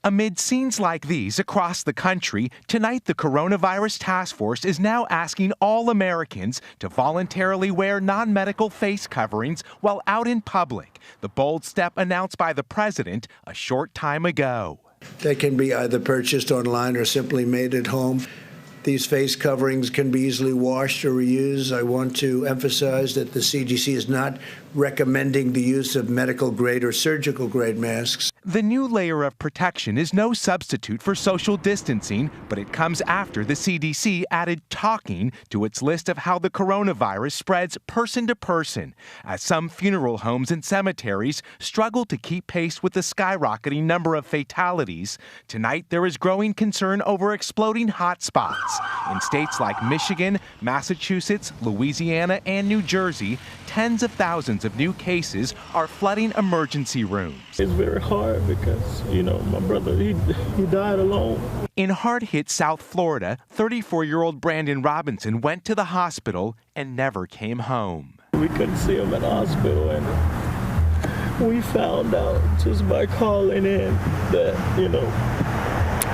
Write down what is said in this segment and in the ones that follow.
Amid scenes like these across the country, tonight the Coronavirus Task Force is now asking all Americans to voluntarily wear non-medical face coverings while out in public, the bold step announced by the president a short time ago. They can be either purchased online or simply made at home. These face coverings can be easily washed or reused. I want to emphasize that the CDC is not recommending the use of medical-grade or surgical-grade masks. The new layer of protection is no substitute for social distancing, but it comes after the CDC added talking to its list of how the coronavirus spreads person to person, as some funeral homes and cemeteries struggle to keep pace with the skyrocketing number of fatalities. Tonight, there is growing concern over exploding hotspots. In states like Michigan, Massachusetts, Louisiana, and New Jersey, tens of thousands of new cases are flooding emergency rooms. It's very hard because, my brother, he died alone. In hard-hit South Florida, 34-year-old Brandon Robinson went to the hospital and never came home. We couldn't see him at the hospital, and we found out just by calling in that,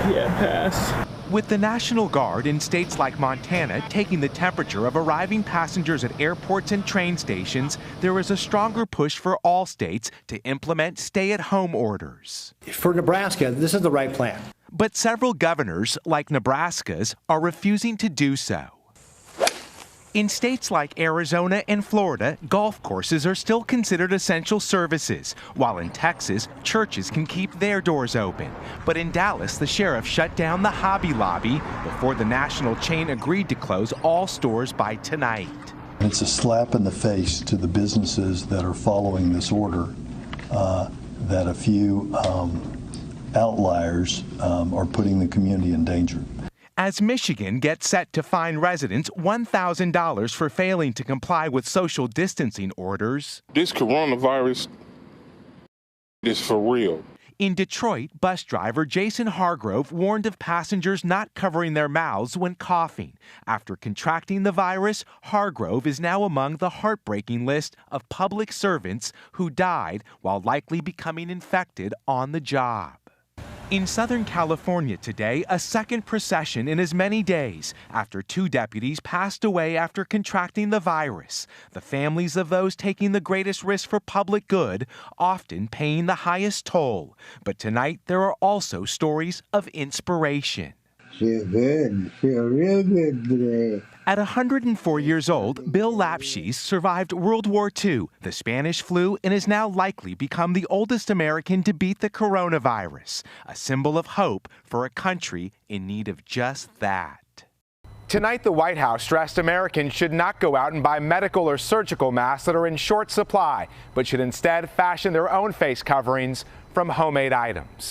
he had passed. With the National Guard in states like Montana taking the temperature of arriving passengers at airports and train stations, there is a stronger push for all states to implement stay-at-home orders. For Nebraska, this is the right plan. But several governors, like Nebraska's, are refusing to do so. In states like Arizona and Florida, golf courses are still considered essential services, while in Texas, churches can keep their doors open. But in Dallas, the sheriff shut down the Hobby Lobby before the national chain agreed to close all stores by tonight. It's a slap in the face to the businesses that are following this order that a few outliers are putting the community in danger. As Michigan gets set to fine residents $1,000 for failing to comply with social distancing orders. This coronavirus is for real. In Detroit, bus driver Jason Hargrove warned of passengers not covering their mouths when coughing. After contracting the virus, Hargrove is now among the heartbreaking list of public servants who died while likely becoming infected on the job. In Southern California today, a second procession in as many days after two deputies passed away after contracting the virus. The families of those taking the greatest risk for public good often paying the highest toll. But tonight, there are also stories of inspiration. Feel good. Feel real good today. At 104 years old, Bill Lapshys survived World War II, the Spanish flu, and is now likely become the oldest American to beat the coronavirus, a symbol of hope for a country in need of just that. Tonight, the White House stressed Americans should not go out and buy medical or surgical masks that are in short supply, but should instead fashion their own face coverings from homemade items.